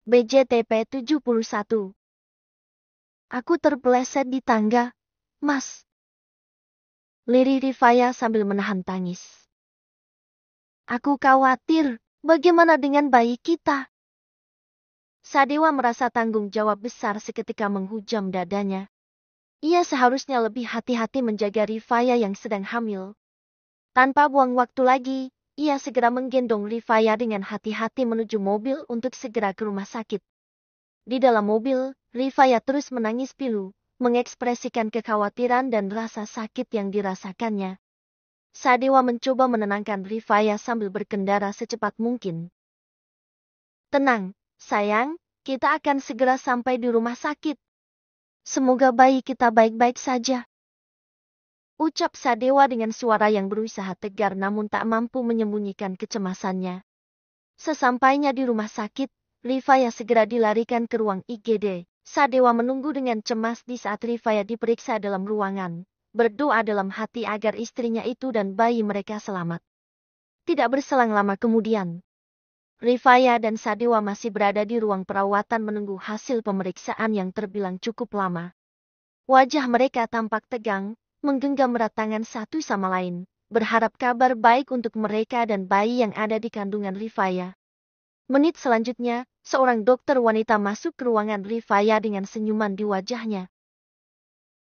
BJTP 71. Aku terpeleset di tangga, Mas. Lirih Rifaya sambil menahan tangis. Aku khawatir, bagaimana dengan bayi kita? Sadewa merasa tanggung jawab besar seketika menghujam dadanya. Ia seharusnya lebih hati-hati menjaga Rifaya yang sedang hamil. Tanpa buang waktu lagi, ia segera menggendong Rifaya dengan hati-hati menuju mobil untuk segera ke rumah sakit. Di dalam mobil, Rifaya terus menangis pilu, mengekspresikan kekhawatiran dan rasa sakit yang dirasakannya. Sadewa mencoba menenangkan Rifaya sambil berkendara secepat mungkin. Tenang, sayang, kita akan segera sampai di rumah sakit. Semoga bayi kita baik-baik saja. Ucap Sadewa dengan suara yang berusaha tegar namun tak mampu menyembunyikan kecemasannya. Sesampainya di rumah sakit, Rifaya segera dilarikan ke ruang IGD. Sadewa menunggu dengan cemas di saat Rifaya diperiksa dalam ruangan, berdoa dalam hati agar istrinya itu dan bayi mereka selamat. Tidak berselang lama kemudian, Rifaya dan Sadewa masih berada di ruang perawatan menunggu hasil pemeriksaan yang terbilang cukup lama. Wajah mereka tampak tegang, menggenggam erat tangan satu sama lain, berharap kabar baik untuk mereka dan bayi yang ada di kandungan Rifaya. Menit selanjutnya, seorang dokter wanita masuk ke ruangan Rifaya dengan senyuman di wajahnya.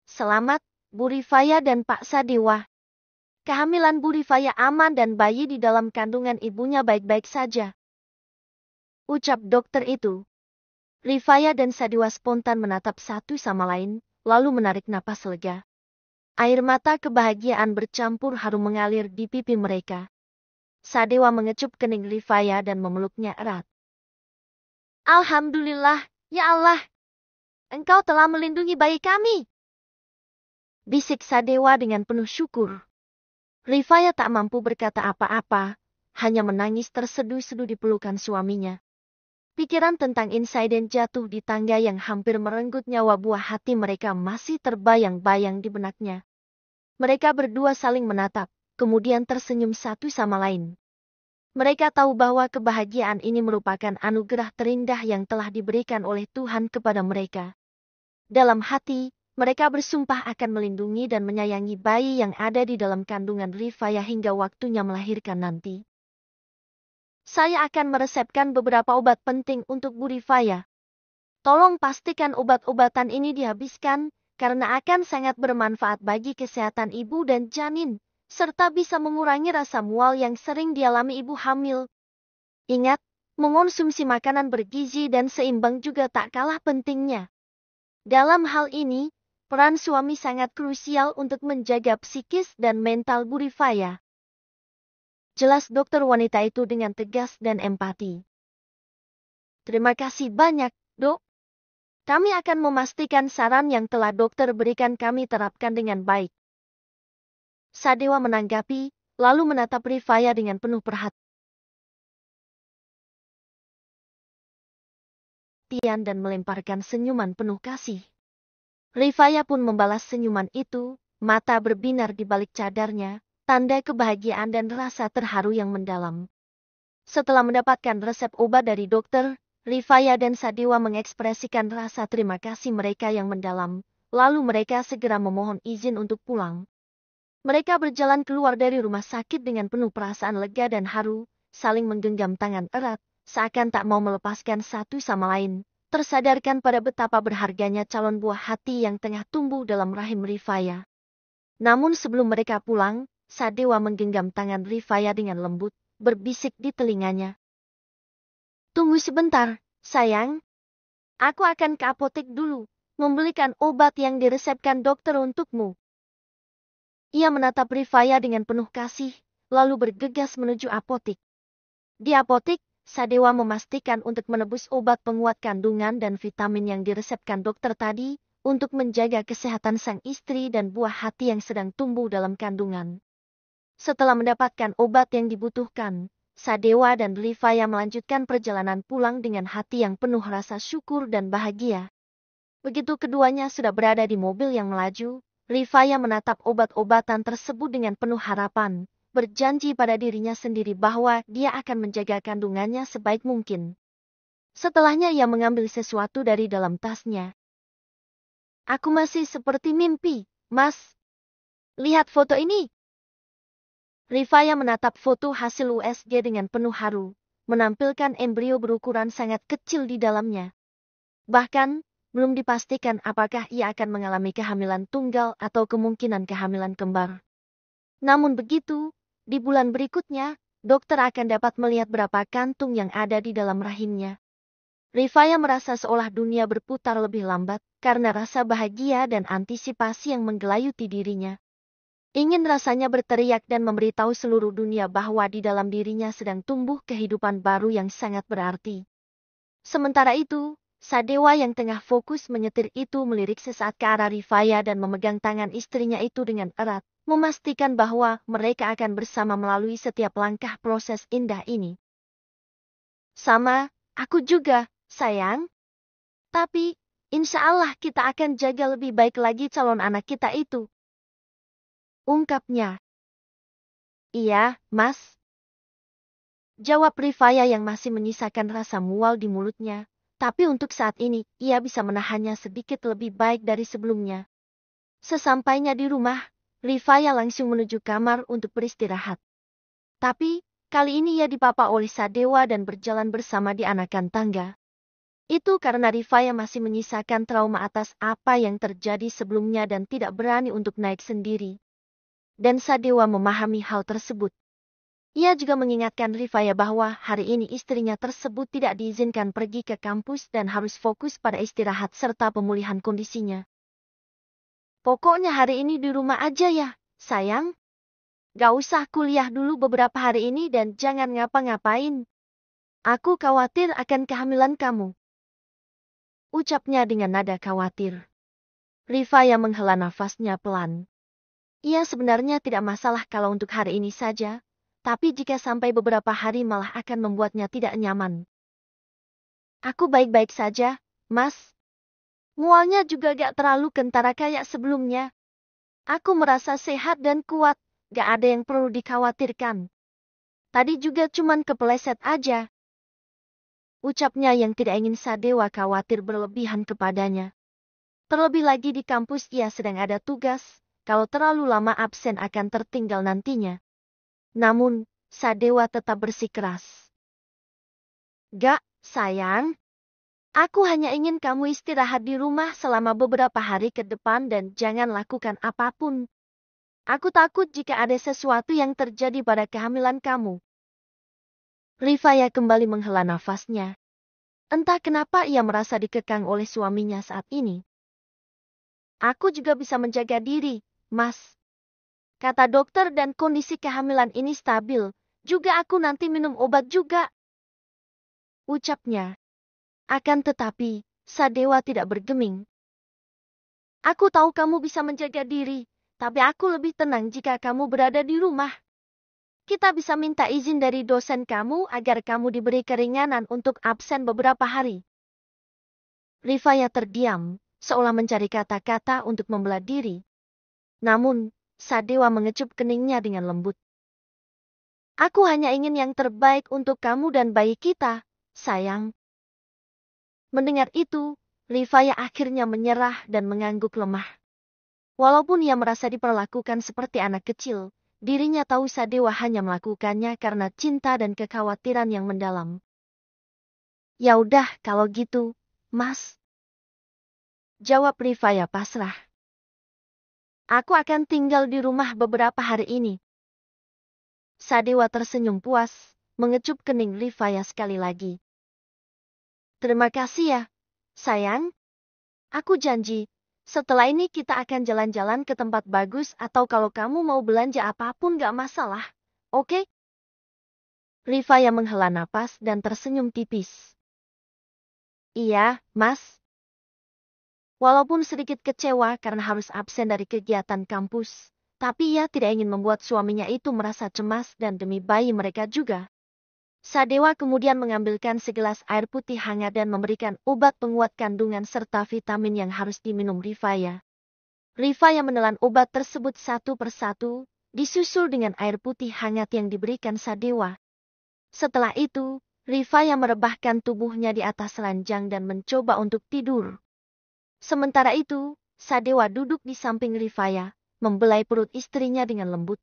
Selamat, Bu Rifaya dan Pak Sadewa. Kehamilan Bu Rifaya aman dan bayi di dalam kandungan ibunya baik-baik saja. Ucap dokter itu. Rifaya dan Sadewa spontan menatap satu sama lain, lalu menarik napas lega. Air mata kebahagiaan bercampur harum mengalir di pipi mereka. Sadewa mengecup kening Rifaya dan memeluknya erat. Alhamdulillah, ya Allah. Engkau telah melindungi bayi kami. Bisik Sadewa dengan penuh syukur. Rifaya tak mampu berkata apa-apa, hanya menangis terseduh-seduh di pelukan suaminya. Pikiran tentang insiden jatuh di tangga yang hampir merenggut nyawa buah hati mereka masih terbayang-bayang di benaknya. Mereka berdua saling menatap, kemudian tersenyum satu sama lain. Mereka tahu bahwa kebahagiaan ini merupakan anugerah terindah yang telah diberikan oleh Tuhan kepada mereka. Dalam hati, mereka bersumpah akan melindungi dan menyayangi bayi yang ada di dalam kandungan Rifaya hingga waktunya melahirkan nanti. Saya akan meresepkan beberapa obat penting untuk Bu Rifaya. Tolong pastikan obat-obatan ini dihabiskan, karena akan sangat bermanfaat bagi kesehatan ibu dan janin, serta bisa mengurangi rasa mual yang sering dialami ibu hamil. Ingat, mengonsumsi makanan bergizi dan seimbang juga tak kalah pentingnya. Dalam hal ini, peran suami sangat krusial untuk menjaga psikis dan mental Bu Rifaya. Jelas dokter wanita itu dengan tegas dan empati. Terima kasih banyak, Dok. Kami akan memastikan saran yang telah dokter berikan kami terapkan dengan baik. Sadewa menanggapi, lalu menatap Rifaya dengan penuh perhatian dan melemparkan senyuman penuh kasih. Rifaya pun membalas senyuman itu, mata berbinar di balik cadarnya, tanda kebahagiaan dan rasa terharu yang mendalam. Setelah mendapatkan resep obat dari dokter, Rifaya dan Sadewa mengekspresikan rasa terima kasih mereka yang mendalam, lalu mereka segera memohon izin untuk pulang. Mereka berjalan keluar dari rumah sakit dengan penuh perasaan lega dan haru, saling menggenggam tangan erat, seakan tak mau melepaskan satu sama lain, tersadarkan pada betapa berharganya calon buah hati yang tengah tumbuh dalam rahim Rifaya. Namun sebelum mereka pulang, Sadewa menggenggam tangan Rifaya dengan lembut, berbisik di telinganya. Tunggu sebentar, sayang. Aku akan ke apotek dulu, membelikan obat yang diresepkan dokter untukmu. Ia menatap Rifaya dengan penuh kasih, lalu bergegas menuju apotik. Di apotik, Sadewa memastikan untuk menebus obat penguat kandungan dan vitamin yang diresepkan dokter tadi, untuk menjaga kesehatan sang istri dan buah hati yang sedang tumbuh dalam kandungan. Setelah mendapatkan obat yang dibutuhkan, Sadewa dan Rifaya melanjutkan perjalanan pulang dengan hati yang penuh rasa syukur dan bahagia. Begitu keduanya sudah berada di mobil yang melaju, Rifaya menatap obat-obatan tersebut dengan penuh harapan, berjanji pada dirinya sendiri bahwa dia akan menjaga kandungannya sebaik mungkin. Setelahnya ia mengambil sesuatu dari dalam tasnya. Aku masih seperti mimpi, Mas. Lihat foto ini. Rifaya menatap foto hasil USG dengan penuh haru, menampilkan embrio berukuran sangat kecil di dalamnya. Bahkan, belum dipastikan apakah ia akan mengalami kehamilan tunggal atau kemungkinan kehamilan kembar. Namun begitu, di bulan berikutnya, dokter akan dapat melihat berapa kantung yang ada di dalam rahimnya. Rifaya merasa seolah dunia berputar lebih lambat karena rasa bahagia dan antisipasi yang menggelayuti dirinya. Ingin rasanya berteriak dan memberitahu seluruh dunia bahwa di dalam dirinya sedang tumbuh kehidupan baru yang sangat berarti. Sementara itu, Sadewa yang tengah fokus menyetir itu melirik sesaat ke arah Rifaya dan memegang tangan istrinya itu dengan erat, memastikan bahwa mereka akan bersama melalui setiap langkah proses indah ini. Sama, aku juga, sayang. Tapi, insya Allah kita akan jaga lebih baik lagi calon anak kita itu. Ungkapnya. Iya, Mas. Jawab Rifaya yang masih menyisakan rasa mual di mulutnya. Tapi untuk saat ini, ia bisa menahannya sedikit lebih baik dari sebelumnya. Sesampainya di rumah, Rifaya langsung menuju kamar untuk beristirahat. Tapi, kali ini ia dipapa oleh Sadewa dan berjalan bersama di anakan tangga. Itu karena Rifaya masih menyisakan trauma atas apa yang terjadi sebelumnya dan tidak berani untuk naik sendiri. Dan Sadewa memahami hal tersebut. Ia juga mengingatkan Rifaya bahwa hari ini istrinya tersebut tidak diizinkan pergi ke kampus dan harus fokus pada istirahat serta pemulihan kondisinya. Pokoknya hari ini di rumah aja ya, sayang. Gak usah kuliah dulu beberapa hari ini dan jangan ngapa-ngapain. Aku khawatir akan kehamilan kamu. Ucapnya dengan nada khawatir. Rifaya menghela nafasnya pelan. Ia sebenarnya tidak masalah kalau untuk hari ini saja, tapi jika sampai beberapa hari malah akan membuatnya tidak nyaman. Aku baik-baik saja, Mas. Mualnya juga gak terlalu kentara kayak sebelumnya. Aku merasa sehat dan kuat, gak ada yang perlu dikhawatirkan. Tadi juga cuman kepeleset aja. Ucapnya yang tidak ingin Sadewa khawatir berlebihan kepadanya. Terlebih lagi di kampus ia sedang ada tugas, kalau terlalu lama absen akan tertinggal nantinya. Namun, Sadewa tetap bersikeras. Gak, sayang. Aku hanya ingin kamu istirahat di rumah selama beberapa hari ke depan dan jangan lakukan apapun. Aku takut jika ada sesuatu yang terjadi pada kehamilan kamu. Rifaya kembali menghela nafasnya. Entah kenapa ia merasa dikekang oleh suaminya saat ini. Aku juga bisa menjaga diri, Mas. Kata dokter dan kondisi kehamilan ini stabil, juga aku nanti minum obat juga. Ucapnya. Akan tetapi, Sadewa tidak bergeming. Aku tahu kamu bisa menjaga diri, tapi aku lebih tenang jika kamu berada di rumah. Kita bisa minta izin dari dosen kamu agar kamu diberi keringanan untuk absen beberapa hari. Rifaya terdiam, seolah mencari kata-kata untuk membela diri. Namun, Sadewa mengecup keningnya dengan lembut. Aku hanya ingin yang terbaik untuk kamu dan bayi kita, sayang. Mendengar itu, Rifaya akhirnya menyerah dan mengangguk lemah. Walaupun ia merasa diperlakukan seperti anak kecil, dirinya tahu Sadewa hanya melakukannya karena cinta dan kekhawatiran yang mendalam. Ya udah kalau gitu, Mas. Jawab Rifaya pasrah. Aku akan tinggal di rumah beberapa hari ini. Sadewa tersenyum puas, mengecup kening Rifaya sekali lagi. Terima kasih ya, sayang. Aku janji, setelah ini kita akan jalan-jalan ke tempat bagus atau kalau kamu mau belanja apapun gak masalah, oke? Rifaya menghela napas dan tersenyum tipis. Iya, Mas. Walaupun sedikit kecewa karena harus absen dari kegiatan kampus, tapi ia tidak ingin membuat suaminya itu merasa cemas dan demi bayi mereka juga. Sadewa kemudian mengambilkan segelas air putih hangat dan memberikan obat penguat kandungan serta vitamin yang harus diminum Rifaya. Rifaya menelan obat tersebut satu persatu, disusul dengan air putih hangat yang diberikan Sadewa. Setelah itu, Rifaya merebahkan tubuhnya di atas ranjang dan mencoba untuk tidur. Sementara itu, Sadewa duduk di samping Rifaya, membelai perut istrinya dengan lembut.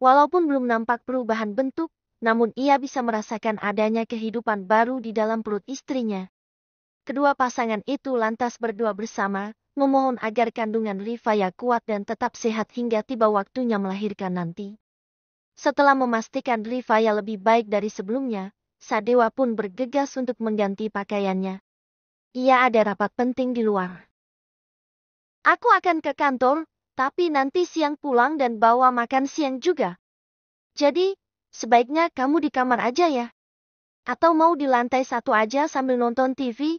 Walaupun belum nampak perubahan bentuk, namun ia bisa merasakan adanya kehidupan baru di dalam perut istrinya. Kedua pasangan itu lantas berdoa bersama, memohon agar kandungan Rifaya kuat dan tetap sehat hingga tiba waktunya melahirkan nanti. Setelah memastikan Rifaya lebih baik dari sebelumnya, Sadewa pun bergegas untuk mengganti pakaiannya. Ia ada rapat penting di luar. Aku akan ke kantor, tapi nanti siang pulang dan bawa makan siang juga. Jadi, sebaiknya kamu di kamar aja ya. Atau mau di lantai 1 aja sambil nonton TV?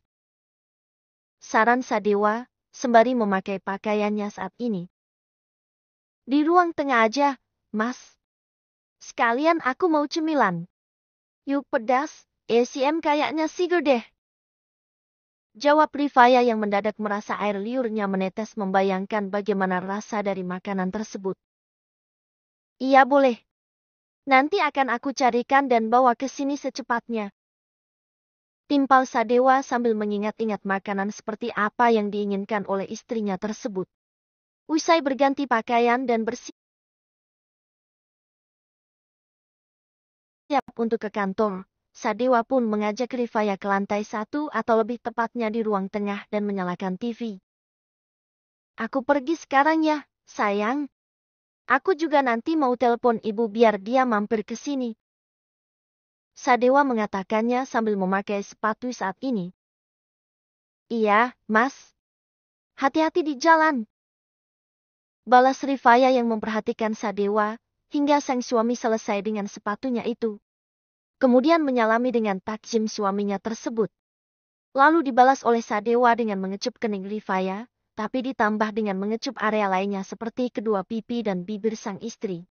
Saran Sadewa, sembari memakai pakaiannya saat ini. Di ruang tengah aja, Mas. Sekalian aku mau cemilan. Yuk pedas, ACM kayaknya seger deh. Jawab Rifaya yang mendadak merasa air liurnya menetes membayangkan bagaimana rasa dari makanan tersebut. Iya boleh. Nanti akan aku carikan dan bawa ke sini secepatnya. Timpal Sadewa sambil mengingat-ingat makanan seperti apa yang diinginkan oleh istrinya tersebut. Usai berganti pakaian dan bersiap untuk ke kantor, Sadewa pun mengajak Rifaya ke lantai 1 atau lebih tepatnya di ruang tengah dan menyalakan TV. Aku pergi sekarang ya, sayang. Aku juga nanti mau telepon ibu biar dia mampir ke sini. Sadewa mengatakannya sambil memakai sepatu saat ini. Iya, Mas. Hati-hati di jalan. Balas Rifaya yang memperhatikan Sadewa, hingga sang suami selesai dengan sepatunya itu. Kemudian menyalami dengan takjim suaminya tersebut. Lalu dibalas oleh Sadewa dengan mengecup kening Rifaya, tapi ditambah dengan mengecup area lainnya seperti kedua pipi dan bibir sang istri.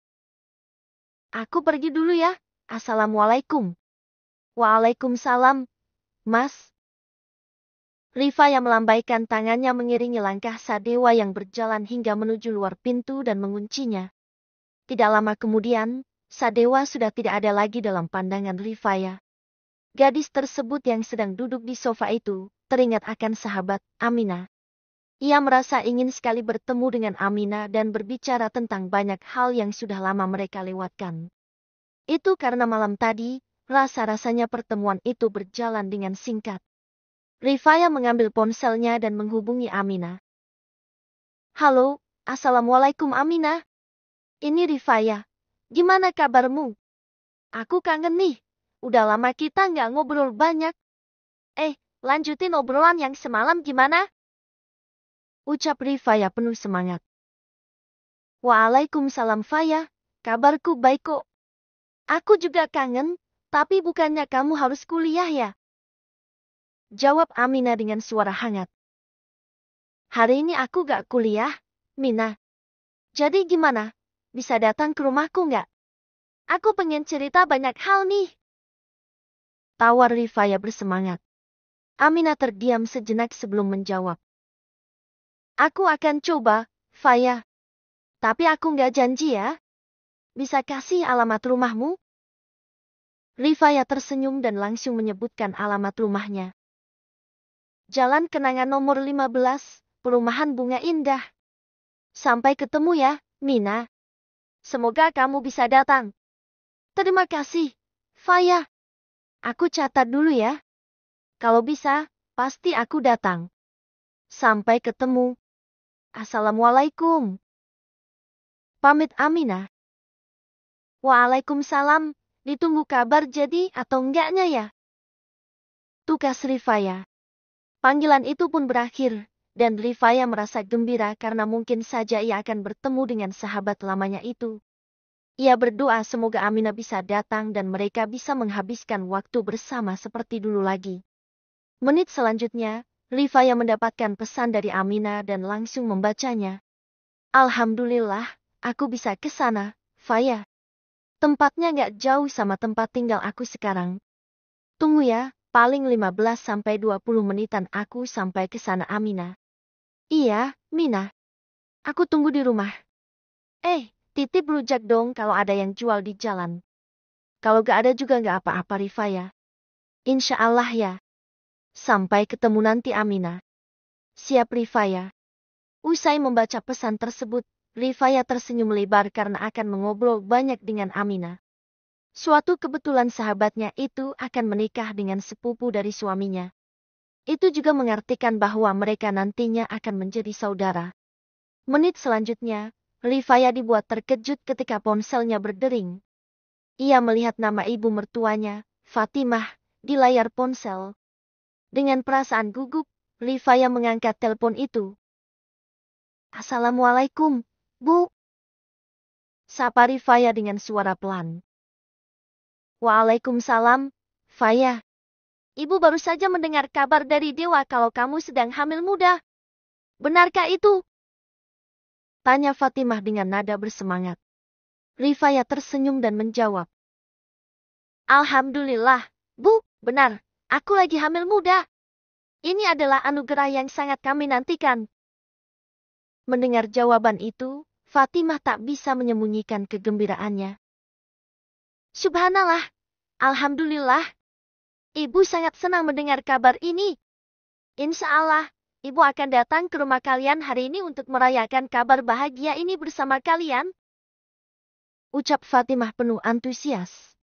Aku pergi dulu ya. Assalamualaikum. Waalaikumsalam, Mas. Rifaya melambaikan tangannya mengiringi langkah Sadewa yang berjalan hingga menuju luar pintu dan menguncinya. Tidak lama kemudian, Sadewa sudah tidak ada lagi dalam pandangan Rifaya. Gadis tersebut yang sedang duduk di sofa itu, teringat akan sahabat, Aminah. Ia merasa ingin sekali bertemu dengan Aminah dan berbicara tentang banyak hal yang sudah lama mereka lewatkan. Itu karena malam tadi, rasa-rasanya pertemuan itu berjalan dengan singkat. Rifaya mengambil ponselnya dan menghubungi Aminah. Halo, Assalamualaikum Aminah. Ini Rifaya. Gimana kabarmu? Aku kangen nih. Udah lama kita nggak ngobrol banyak. Lanjutin obrolan yang semalam gimana? Ucap Rifaya penuh semangat. Waalaikumsalam Faya. Kabarku baik kok. Aku juga kangen, tapi bukannya kamu harus kuliah ya? Jawab Aminah dengan suara hangat. Hari ini aku gak kuliah, Mina. Jadi gimana? Bisa datang ke rumahku nggak? Aku pengen cerita banyak hal nih. Tawar Rifaya bersemangat. Aminah terdiam sejenak sebelum menjawab. Aku akan coba, Faya. Tapi aku nggak janji ya. Bisa kasih alamat rumahmu? Rifaya tersenyum dan langsung menyebutkan alamat rumahnya. Jalan Kenangan nomor 15, Perumahan Bunga Indah. Sampai ketemu ya, Mina. Semoga kamu bisa datang. Terima kasih, Faya. Aku catat dulu ya. Kalau bisa, pasti aku datang. Sampai ketemu. Assalamualaikum. Pamit Aminah. Waalaikumsalam. Ditunggu kabar jadi atau enggaknya ya? Tukas Rifaya. Panggilan itu pun berakhir, dan Rifaya merasa gembira karena mungkin saja ia akan bertemu dengan sahabat lamanya itu. Ia berdoa semoga Aminah bisa datang dan mereka bisa menghabiskan waktu bersama seperti dulu lagi. Menit selanjutnya, Rifaya mendapatkan pesan dari Aminah dan langsung membacanya. Alhamdulillah, aku bisa ke sana, Faya. Tempatnya nggak jauh sama tempat tinggal aku sekarang. Tunggu ya, paling 15-20 menitan aku sampai ke sana Aminah. Iya, Mina. Aku tunggu di rumah. Titip rujak dong kalau ada yang jual di jalan. Kalau gak ada juga gak apa-apa Rifaya. Insya Allah ya. Sampai ketemu nanti Aminah. Siap Rifaya. Usai membaca pesan tersebut, Rifaya tersenyum lebar karena akan mengobrol banyak dengan Aminah. Suatu kebetulan sahabatnya itu akan menikah dengan sepupu dari suaminya. Itu juga mengartikan bahwa mereka nantinya akan menjadi saudara. Menit selanjutnya, Rifaya dibuat terkejut ketika ponselnya berdering. Ia melihat nama ibu mertuanya, Fatimah, di layar ponsel. Dengan perasaan gugup, Rifaya mengangkat telepon itu. Assalamualaikum, Bu. Sapa Rifaya dengan suara pelan. Waalaikumsalam, Faya. Ibu baru saja mendengar kabar dari Dewa kalau kamu sedang hamil muda. Benarkah itu? Tanya Fatimah dengan nada bersemangat. Rifaya tersenyum dan menjawab. Alhamdulillah, Bu, benar. Aku lagi hamil muda. Ini adalah anugerah yang sangat kami nantikan. Mendengar jawaban itu, Fatimah tak bisa menyembunyikan kegembiraannya. Subhanallah, Alhamdulillah. Ibu sangat senang mendengar kabar ini. Insya Allah, Ibu akan datang ke rumah kalian hari ini untuk merayakan kabar bahagia ini bersama kalian. Ucap Fatimah penuh antusias.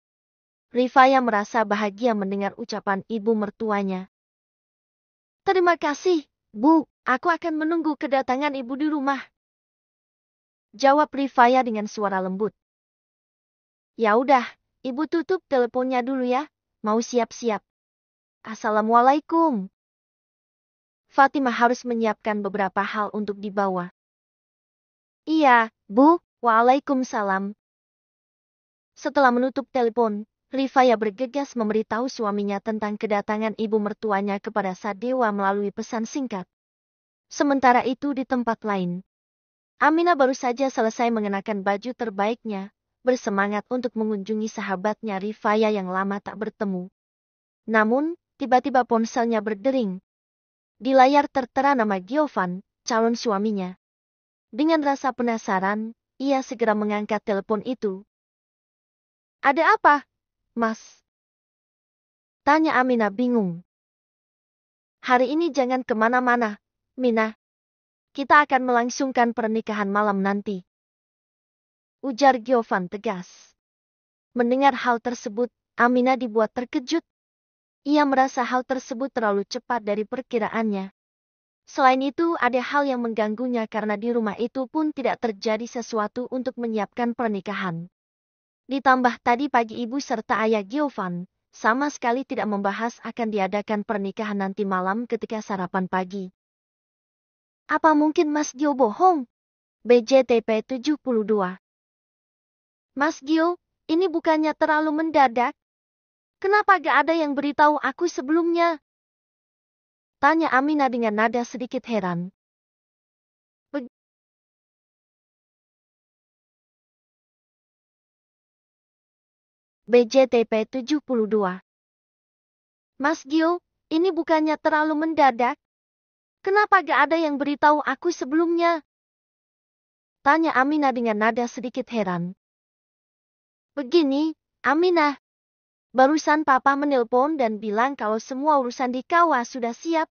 Rifaya merasa bahagia mendengar ucapan ibu mertuanya. Terima kasih, Bu. Aku akan menunggu kedatangan Ibu di rumah. Jawab Rifaya dengan suara lembut. Ya udah, Ibu tutup teleponnya dulu ya. Mau siap-siap. Assalamualaikum. Fatimah harus menyiapkan beberapa hal untuk dibawa. Iya, Bu. Waalaikumsalam. Setelah menutup telepon, Rifaya bergegas memberitahu suaminya tentang kedatangan ibu mertuanya kepada Sadewa melalui pesan singkat. Sementara itu di tempat lain, Aminah baru saja selesai mengenakan baju terbaiknya, bersemangat untuk mengunjungi sahabatnya Rifaya yang lama tak bertemu. Namun, tiba-tiba ponselnya berdering. Di layar tertera nama Giovan, calon suaminya. Dengan rasa penasaran, ia segera mengangkat telepon itu. Ada apa, Mas? Tanya Aminah bingung. Hari ini jangan kemana-mana, Mina. Kita akan melangsungkan pernikahan malam nanti. Ujar Giovan tegas. Mendengar hal tersebut, Aminah dibuat terkejut. Ia merasa hal tersebut terlalu cepat dari perkiraannya. Selain itu, ada hal yang mengganggunya karena di rumah itu pun tidak terjadi sesuatu untuk menyiapkan pernikahan. Ditambah tadi pagi ibu serta ayah Giovan sama sekali tidak membahas akan diadakan pernikahan nanti malam ketika sarapan pagi. Apa mungkin Mas Gio bohong? BJTP 72. Mas Gio, ini bukannya terlalu mendadak? Kenapa gak ada yang beritahu aku sebelumnya? Tanya Aminah dengan nada sedikit heran. BJTP 72. Mas Gio, ini bukannya terlalu mendadak? Kenapa gak ada yang beritahu aku sebelumnya? Tanya Aminah dengan nada sedikit heran. Begini, Aminah. Barusan Papa menelpon dan bilang kalau semua urusan di Kawa sudah siap.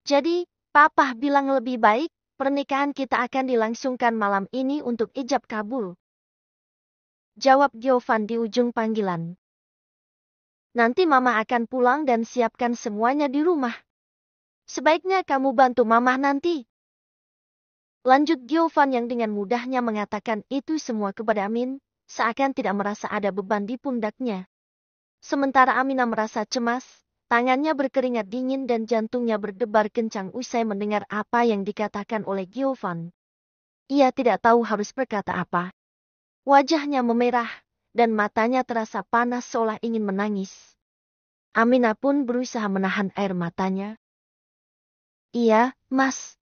Jadi, Papa bilang lebih baik, pernikahan kita akan dilangsungkan malam ini untuk ijab kabul. Jawab Giovan di ujung panggilan. Nanti Mama akan pulang dan siapkan semuanya di rumah. Sebaiknya kamu bantu Mama nanti. Lanjut Giovan yang dengan mudahnya mengatakan itu semua kepada Amin, seakan tidak merasa ada beban di pundaknya. Sementara Aminah merasa cemas, tangannya berkeringat dingin dan jantungnya berdebar kencang usai mendengar apa yang dikatakan oleh Giovan. Ia tidak tahu harus berkata apa. Wajahnya memerah, dan matanya terasa panas seolah ingin menangis. Aminah pun berusaha menahan air matanya. Iya, Mas.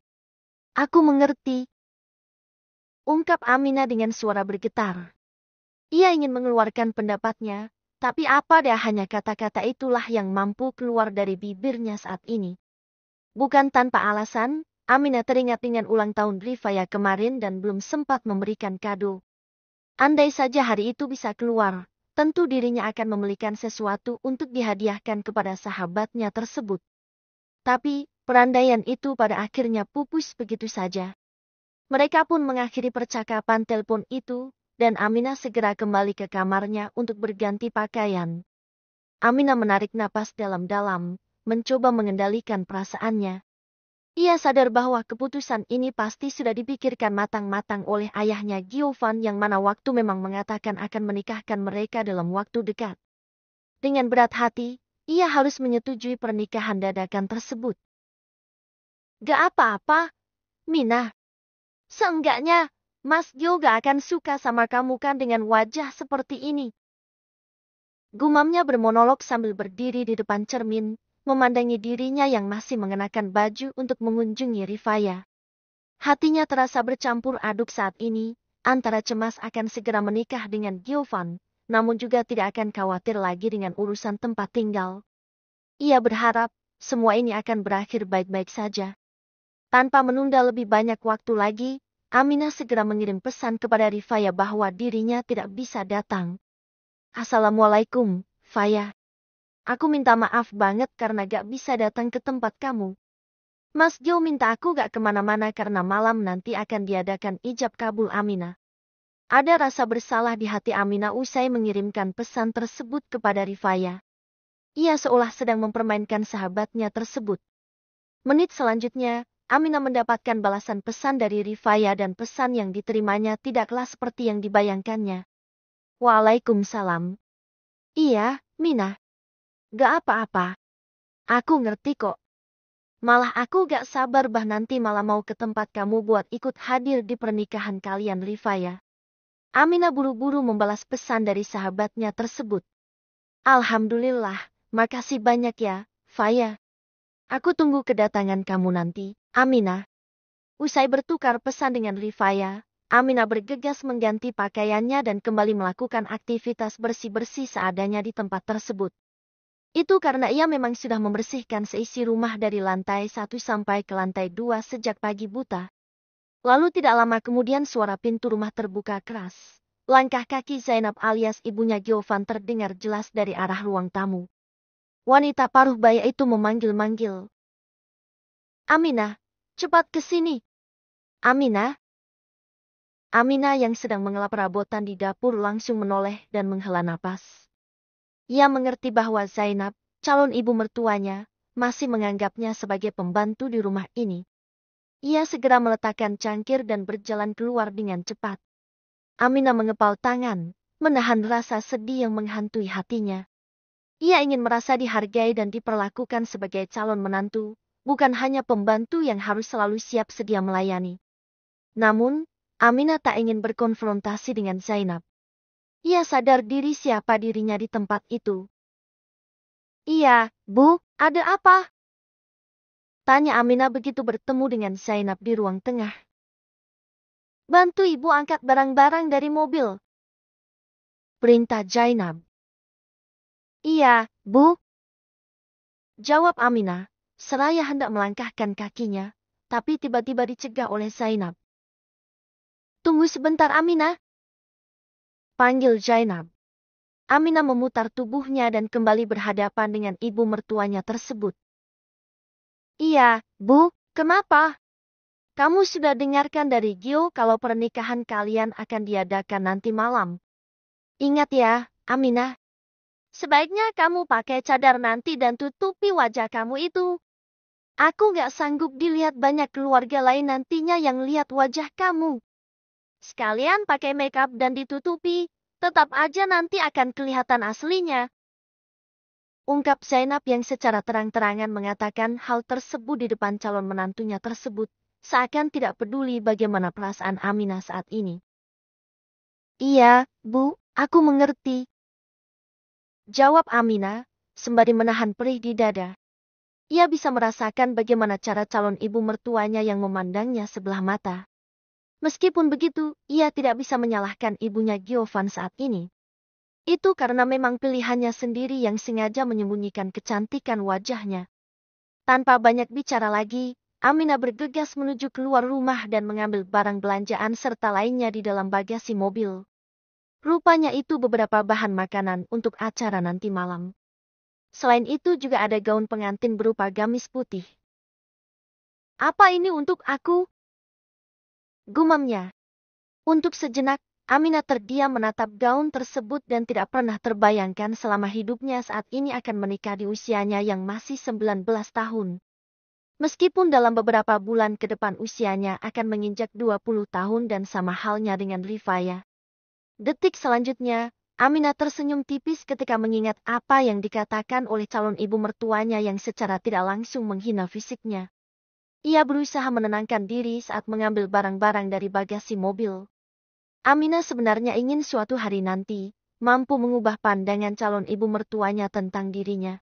Aku mengerti. Ungkap Aminah dengan suara bergetar. Ia ingin mengeluarkan pendapatnya, tapi apa dah hanya kata-kata itulah yang mampu keluar dari bibirnya saat ini. Bukan tanpa alasan, Aminah teringat dengan ulang tahun Rifaya kemarin dan belum sempat memberikan kado. Andai saja hari itu bisa keluar, tentu dirinya akan membelikan sesuatu untuk dihadiahkan kepada sahabatnya tersebut. Tapi, perandaian itu pada akhirnya pupus begitu saja. Mereka pun mengakhiri percakapan telepon itu, dan Aminah segera kembali ke kamarnya untuk berganti pakaian. Aminah menarik napas dalam-dalam, mencoba mengendalikan perasaannya. Ia sadar bahwa keputusan ini pasti sudah dipikirkan matang-matang oleh ayahnya Giovan yang mana waktu memang mengatakan akan menikahkan mereka dalam waktu dekat. Dengan berat hati, ia harus menyetujui pernikahan dadakan tersebut. Gak apa-apa, Mina. Seenggaknya, Mas Gio gak akan suka sama kamu kan dengan wajah seperti ini. Gumamnya bermonolog sambil berdiri di depan cermin, memandangi dirinya yang masih mengenakan baju untuk mengunjungi Rifaya. Hatinya terasa bercampur aduk saat ini, antara cemas akan segera menikah dengan Giovan, namun juga tidak akan khawatir lagi dengan urusan tempat tinggal. Ia berharap semua ini akan berakhir baik-baik saja. Tanpa menunda lebih banyak waktu lagi, Aminah segera mengirim pesan kepada Rifaya bahwa dirinya tidak bisa datang. Assalamualaikum, Faya. Aku minta maaf banget karena gak bisa datang ke tempat kamu. Mas Jo minta aku gak kemana-mana karena malam nanti akan diadakan ijab kabul Aminah. Ada rasa bersalah di hati Aminah usai mengirimkan pesan tersebut kepada Rifaya. Ia seolah sedang mempermainkan sahabatnya tersebut. Menit selanjutnya, Aminah mendapatkan balasan pesan dari Rifaya dan pesan yang diterimanya tidaklah seperti yang dibayangkannya. Waalaikumsalam. Iya, Mina. Gak apa-apa. Aku ngerti kok. Malah aku gak sabar nanti malah mau ke tempat kamu buat ikut hadir di pernikahan kalian Rifaya. Aminah buru-buru membalas pesan dari sahabatnya tersebut. Alhamdulillah, makasih banyak ya, Faya. Aku tunggu kedatangan kamu nanti, Aminah. Usai bertukar pesan dengan Rifaya, Aminah bergegas mengganti pakaiannya dan kembali melakukan aktivitas bersih-bersih seadanya di tempat tersebut. Itu karena ia memang sudah membersihkan seisi rumah dari lantai 1 sampai ke lantai 2 sejak pagi buta. Lalu tidak lama kemudian suara pintu rumah terbuka keras. Langkah kaki Zainab alias ibunya Giovan terdengar jelas dari arah ruang tamu. Wanita paruh baya itu memanggil-manggil. Aminah, cepat ke sini. Aminah. Aminah yang sedang mengelap perabotan di dapur langsung menoleh dan menghela napas. Ia mengerti bahwa Zainab, calon ibu mertuanya, masih menganggapnya sebagai pembantu di rumah ini. Ia segera meletakkan cangkir dan berjalan keluar dengan cepat. Aminah mengepal tangan, menahan rasa sedih yang menghantui hatinya. Ia ingin merasa dihargai dan diperlakukan sebagai calon menantu, bukan hanya pembantu yang harus selalu siap sedia melayani. Namun, Aminah tak ingin berkonfrontasi dengan Zainab. Ia sadar diri siapa dirinya di tempat itu. Iya, Bu, ada apa? Tanya Aminah begitu bertemu dengan Zainab di ruang tengah. Bantu ibu angkat barang-barang dari mobil. Perintah Zainab. Iya, Bu. Jawab Aminah, seraya hendak melangkahkan kakinya, tapi tiba-tiba dicegah oleh Zainab. Tunggu sebentar Aminah. Panggil Zainab. Aminah memutar tubuhnya dan kembali berhadapan dengan ibu mertuanya tersebut. Iya, Bu, kenapa? Kamu sudah dengarkan dari Gio kalau pernikahan kalian akan diadakan nanti malam. Ingat ya, Aminah. Sebaiknya kamu pakai cadar nanti dan tutupi wajah kamu itu. Aku gak sanggup dilihat banyak keluarga lain nantinya yang lihat wajah kamu. Sekalian pakai makeup dan ditutupi, tetap aja nanti akan kelihatan aslinya. Ungkap Zainab yang secara terang-terangan mengatakan hal tersebut di depan calon menantunya tersebut, seakan tidak peduli bagaimana perasaan Aminah saat ini. Iya, Bu, aku mengerti. Jawab Aminah, sembari menahan perih di dada. Ia bisa merasakan bagaimana cara calon ibu mertuanya yang memandangnya sebelah mata. Meskipun begitu, ia tidak bisa menyalahkan ibunya Giovan saat ini. Itu karena memang pilihannya sendiri yang sengaja menyembunyikan kecantikan wajahnya. Tanpa banyak bicara lagi, Aminah bergegas menuju keluar rumah dan mengambil barang belanjaan serta lainnya di dalam bagasi mobil. Rupanya itu beberapa bahan makanan untuk acara nanti malam. Selain itu juga ada gaun pengantin berupa gamis putih. Apa ini untuk aku? Gumamnya. Untuk sejenak, Aminah terdiam menatap gaun tersebut dan tidak pernah terbayangkan selama hidupnya saat ini akan menikah di usianya yang masih 19 tahun. Meskipun dalam beberapa bulan ke depan usianya akan menginjak 20 tahun dan sama halnya dengan Rifaya. Detik selanjutnya, Aminah tersenyum tipis ketika mengingat apa yang dikatakan oleh calon ibu mertuanya yang secara tidak langsung menghina fisiknya. Ia berusaha menenangkan diri saat mengambil barang-barang dari bagasi mobil. Aminah sebenarnya ingin suatu hari nanti, mampu mengubah pandangan calon ibu mertuanya tentang dirinya.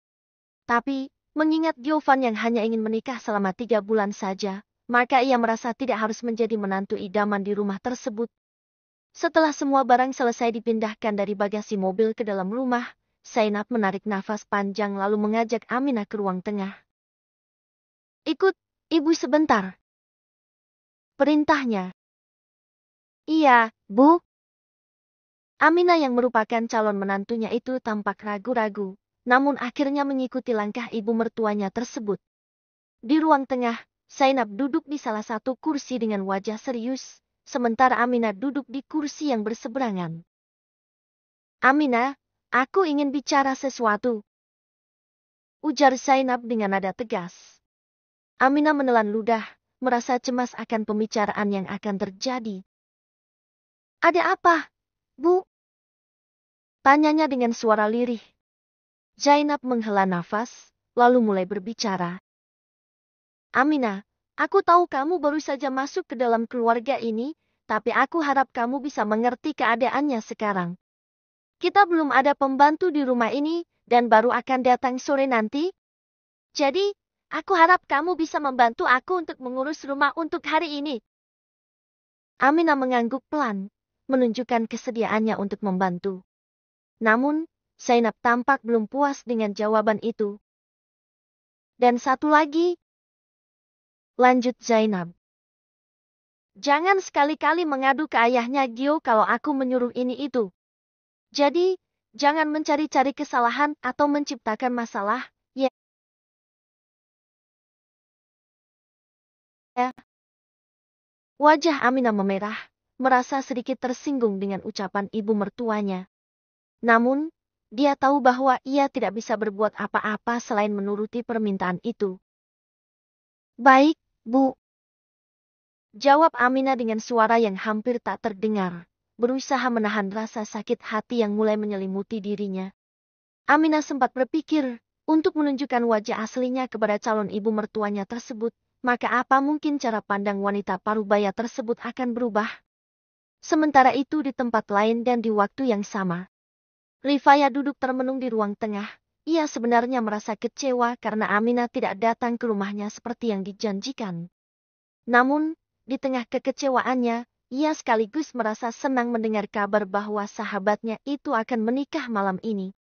Tapi, mengingat Giovan yang hanya ingin menikah selama 3 bulan saja, maka ia merasa tidak harus menjadi menantu idaman di rumah tersebut. Setelah semua barang selesai dipindahkan dari bagasi mobil ke dalam rumah, Zainab menarik nafas panjang lalu mengajak Aminah ke ruang tengah. Ikut, ibu sebentar. Perintahnya. Iya, Bu. Aminah yang merupakan calon menantunya itu tampak ragu-ragu, namun akhirnya mengikuti langkah ibu mertuanya tersebut. Di ruang tengah, Zainab duduk di salah satu kursi dengan wajah serius, sementara Aminah duduk di kursi yang berseberangan. Aminah, aku ingin bicara sesuatu, ujar Zainab dengan nada tegas. Aminah menelan ludah, merasa cemas akan pembicaraan yang akan terjadi. Ada apa, Bu? Tanyanya dengan suara lirih. Zainab menghela nafas, lalu mulai berbicara. Aminah, aku tahu kamu baru saja masuk ke dalam keluarga ini, tapi aku harap kamu bisa mengerti keadaannya sekarang. Kita belum ada pembantu di rumah ini, dan baru akan datang sore nanti. Jadi, aku harap kamu bisa membantu aku untuk mengurus rumah untuk hari ini. Aminah mengangguk pelan, menunjukkan kesediaannya untuk membantu. Namun, Zainab tampak belum puas dengan jawaban itu. Dan satu lagi, lanjut Zainab. Jangan sekali-kali mengadu ke ayahnya Gio kalau aku menyuruh ini itu. Jadi, jangan mencari-cari kesalahan atau menciptakan masalah, ya. Wajah Aminah memerah, merasa sedikit tersinggung dengan ucapan ibu mertuanya. Namun, dia tahu bahwa ia tidak bisa berbuat apa-apa selain menuruti permintaan itu. Baik, Bu. Jawab Aminah dengan suara yang hampir tak terdengar, berusaha menahan rasa sakit hati yang mulai menyelimuti dirinya. Aminah sempat berpikir, untuk menunjukkan wajah aslinya kepada calon ibu mertuanya tersebut, maka apa mungkin cara pandang wanita parubaya tersebut akan berubah? Sementara itu di tempat lain dan di waktu yang sama. Rifaya duduk termenung di ruang tengah. Ia sebenarnya merasa kecewa karena Aminah tidak datang ke rumahnya seperti yang dijanjikan. Namun, di tengah kekecewaannya, ia sekaligus merasa senang mendengar kabar bahwa sahabatnya itu akan menikah malam ini.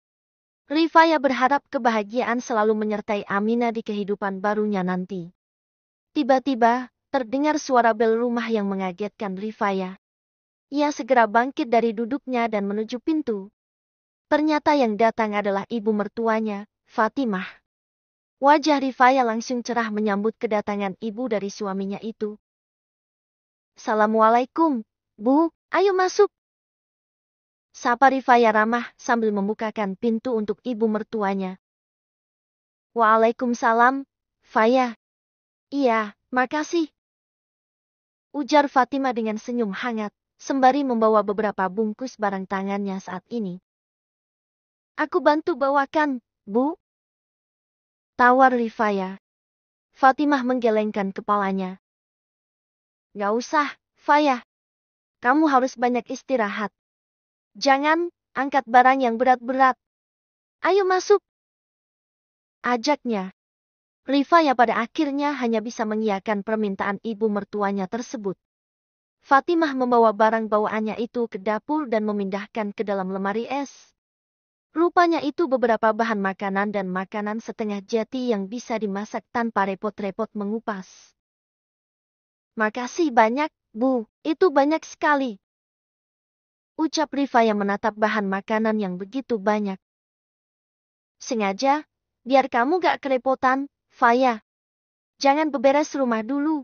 Rifaya berharap kebahagiaan selalu menyertai Aminah di kehidupan barunya nanti. Tiba-tiba, terdengar suara bel rumah yang mengagetkan Rifaya. Ia segera bangkit dari duduknya dan menuju pintu. Ternyata yang datang adalah ibu mertuanya, Fatimah. Wajah Rifaya langsung cerah menyambut kedatangan ibu dari suaminya itu. Assalamualaikum, Bu, ayo masuk. Sapa Rifaya ramah sambil membukakan pintu untuk ibu mertuanya. Waalaikumsalam, Faya. Iya, makasih. Ujar Fatimah dengan senyum hangat, sembari membawa beberapa bungkus barang tangannya saat ini. Aku bantu bawakan, Bu. Tawar Rifaya. Fatimah menggelengkan kepalanya. Gak usah, Faya. Kamu harus banyak istirahat. Jangan angkat barang yang berat-berat. Ayo masuk. Ajaknya. Rifaya pada akhirnya hanya bisa mengiyakan permintaan ibu mertuanya tersebut. Fatimah membawa barang bawaannya itu ke dapur dan memindahkan ke dalam lemari es. Rupanya itu beberapa bahan makanan dan makanan setengah jadi yang bisa dimasak tanpa repot-repot mengupas. Makasih banyak, Bu, itu banyak sekali. Ucap Rifaya menatap bahan makanan yang begitu banyak. Sengaja, biar kamu gak kerepotan, Faya. Jangan beberes rumah dulu.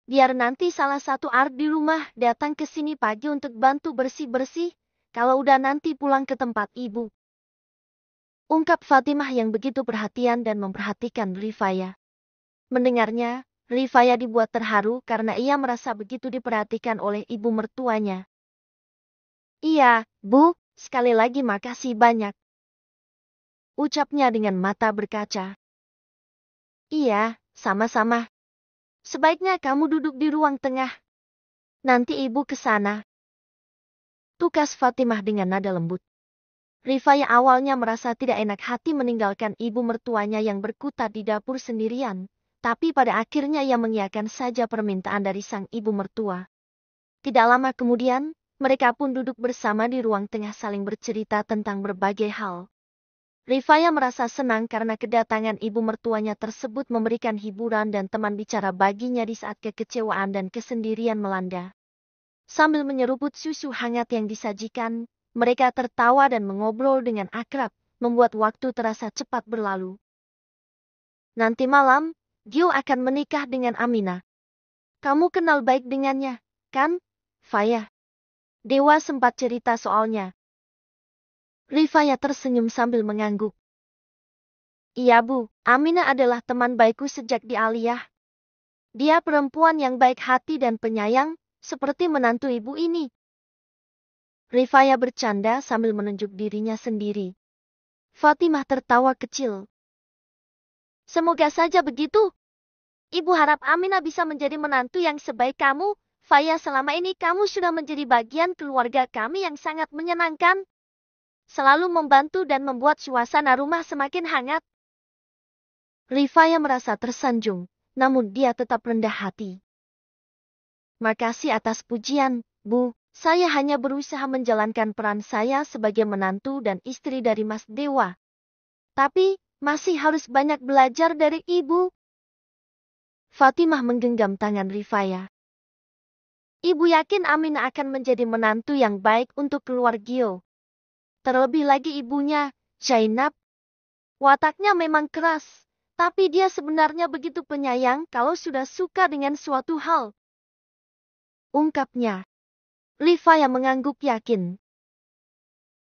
Biar nanti salah satu art di rumah datang ke sini pagi untuk bantu bersih-bersih, kalau udah nanti pulang ke tempat ibu. Ungkap Fatimah yang begitu perhatian dan memperhatikan Rifaya. Mendengarnya, Rifaya dibuat terharu karena ia merasa begitu diperhatikan oleh ibu mertuanya. Iya, Bu, sekali lagi makasih banyak. Ucapnya dengan mata berkaca. Iya, sama-sama. Sebaiknya kamu duduk di ruang tengah. Nanti ibu ke sana. Tukas Fatimah dengan nada lembut. Rifaya awalnya merasa tidak enak hati meninggalkan ibu mertuanya yang berkutat di dapur sendirian, tapi pada akhirnya ia mengiyakan saja permintaan dari sang ibu mertua. Tidak lama kemudian, mereka pun duduk bersama di ruang tengah saling bercerita tentang berbagai hal. Rifaya merasa senang karena kedatangan ibu mertuanya tersebut memberikan hiburan dan teman bicara baginya di saat kekecewaan dan kesendirian melanda. Sambil menyeruput susu hangat yang disajikan, mereka tertawa dan mengobrol dengan akrab, membuat waktu terasa cepat berlalu. Nanti malam, Gio akan menikah dengan Amina. Kamu kenal baik dengannya, kan, Faya? Dewa sempat cerita soalnya. Rifaya tersenyum sambil mengangguk. Iya Bu, Amina adalah teman baikku sejak di Aliyah. Dia perempuan yang baik hati dan penyayang, seperti menantu ibu ini. Rifaya bercanda sambil menunjuk dirinya sendiri. Fatimah tertawa kecil. Semoga saja begitu. Ibu harap Amina bisa menjadi menantu yang sebaik kamu. Faya, selama ini kamu sudah menjadi bagian keluarga kami yang sangat menyenangkan. Selalu membantu dan membuat suasana rumah semakin hangat. Rifaya merasa tersanjung, namun dia tetap rendah hati. Makasih atas pujian, Bu. Saya hanya berusaha menjalankan peran saya sebagai menantu dan istri dari Mas Dewa. Tapi, masih harus banyak belajar dari Ibu. Fatimah menggenggam tangan Rifaya. Ibu yakin Amina akan menjadi menantu yang baik untuk keluarga Gio. Terlebih lagi ibunya, Zainab. Wataknya memang keras, tapi dia sebenarnya begitu penyayang kalau sudah suka dengan suatu hal. Ungkapnya. Rifaya mengangguk yakin.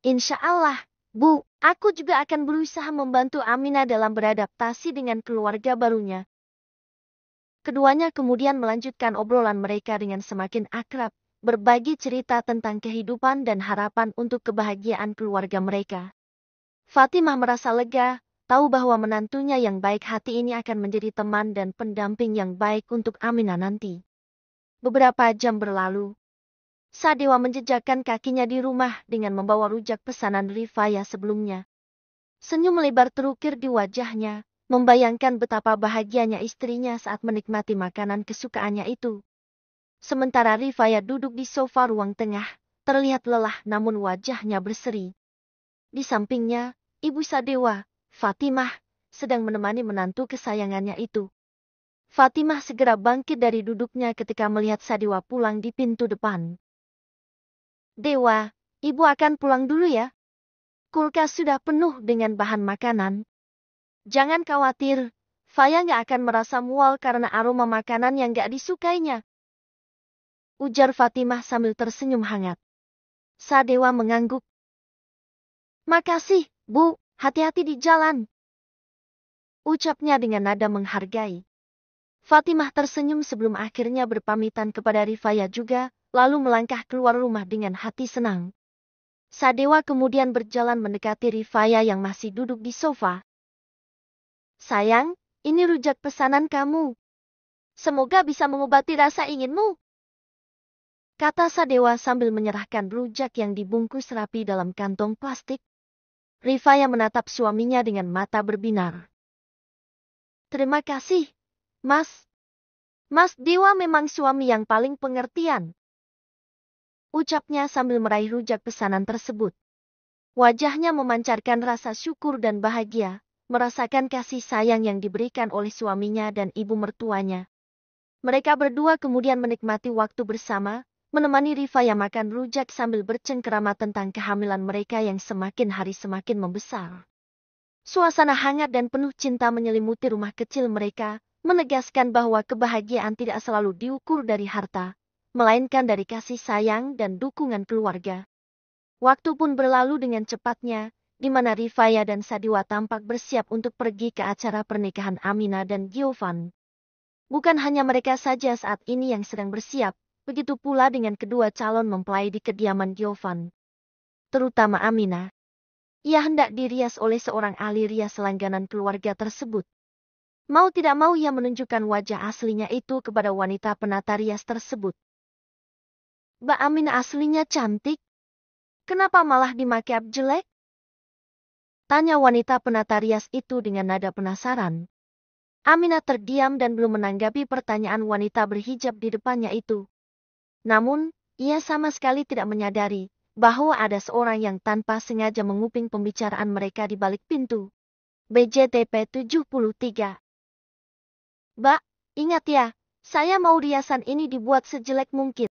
Insya Allah, Bu, aku juga akan berusaha membantu Amina dalam beradaptasi dengan keluarga barunya. Keduanya kemudian melanjutkan obrolan mereka dengan semakin akrab, berbagi cerita tentang kehidupan dan harapan untuk kebahagiaan keluarga mereka. Fatimah merasa lega, tahu bahwa menantunya yang baik hati ini akan menjadi teman dan pendamping yang baik untuk Amina nanti. Beberapa jam berlalu. Sadewa menjejakkan kakinya di rumah dengan membawa rujak pesanan Rifaya sebelumnya. Senyum lebar terukir di wajahnya, membayangkan betapa bahagianya istrinya saat menikmati makanan kesukaannya itu. Sementara Rifaya duduk di sofa ruang tengah, terlihat lelah namun wajahnya berseri. Di sampingnya, Ibu Sadewa, Fatimah, sedang menemani menantu kesayangannya itu. Fatimah segera bangkit dari duduknya ketika melihat Sadewa pulang di pintu depan. Dewa, Ibu akan pulang dulu ya. Kulkas sudah penuh dengan bahan makanan. Jangan khawatir, Faya nggak akan merasa mual karena aroma makanan yang nggak disukainya. Ujar Fatimah sambil tersenyum hangat. Sadewa mengangguk. Makasih, Bu, hati-hati di jalan. Ucapnya dengan nada menghargai. Fatimah tersenyum sebelum akhirnya berpamitan kepada Rifaya juga, lalu melangkah keluar rumah dengan hati senang. Sadewa kemudian berjalan mendekati Rifaya yang masih duduk di sofa. Sayang, ini rujak pesanan kamu. Semoga bisa mengobati rasa inginmu. Kata Sadewa sambil menyerahkan rujak yang dibungkus rapi dalam kantong plastik. Rifaya menatap suaminya dengan mata berbinar. Terima kasih, Mas. Mas Dewa memang suami yang paling pengertian. Ucapnya sambil meraih rujak pesanan tersebut. Wajahnya memancarkan rasa syukur dan bahagia, merasakan kasih sayang yang diberikan oleh suaminya dan ibu mertuanya. Mereka berdua kemudian menikmati waktu bersama, menemani Rifaya makan rujak sambil bercengkerama tentang kehamilan mereka yang semakin hari semakin membesar. Suasana hangat dan penuh cinta menyelimuti rumah kecil mereka, menegaskan bahwa kebahagiaan tidak selalu diukur dari harta, melainkan dari kasih sayang dan dukungan keluarga. Waktu pun berlalu dengan cepatnya, di mana Rifaya dan Sadiwa tampak bersiap untuk pergi ke acara pernikahan Amina dan Giovan. Bukan hanya mereka saja saat ini yang sedang bersiap, begitu pula dengan kedua calon mempelai di kediaman Giovan. Terutama Amina. Ia hendak dirias oleh seorang ahli rias langganan keluarga tersebut. Mau tidak mau ia menunjukkan wajah aslinya itu kepada wanita penata rias tersebut. Mbak Amina aslinya cantik. Kenapa malah di make up jelek? Tanya wanita penata rias itu dengan nada penasaran. Amina terdiam dan belum menanggapi pertanyaan wanita berhijab di depannya itu. Namun, ia sama sekali tidak menyadari bahwa ada seorang yang tanpa sengaja menguping pembicaraan mereka di balik pintu. BJTP 73. Mbak, ingat ya, saya mau riasan ini dibuat sejelek mungkin.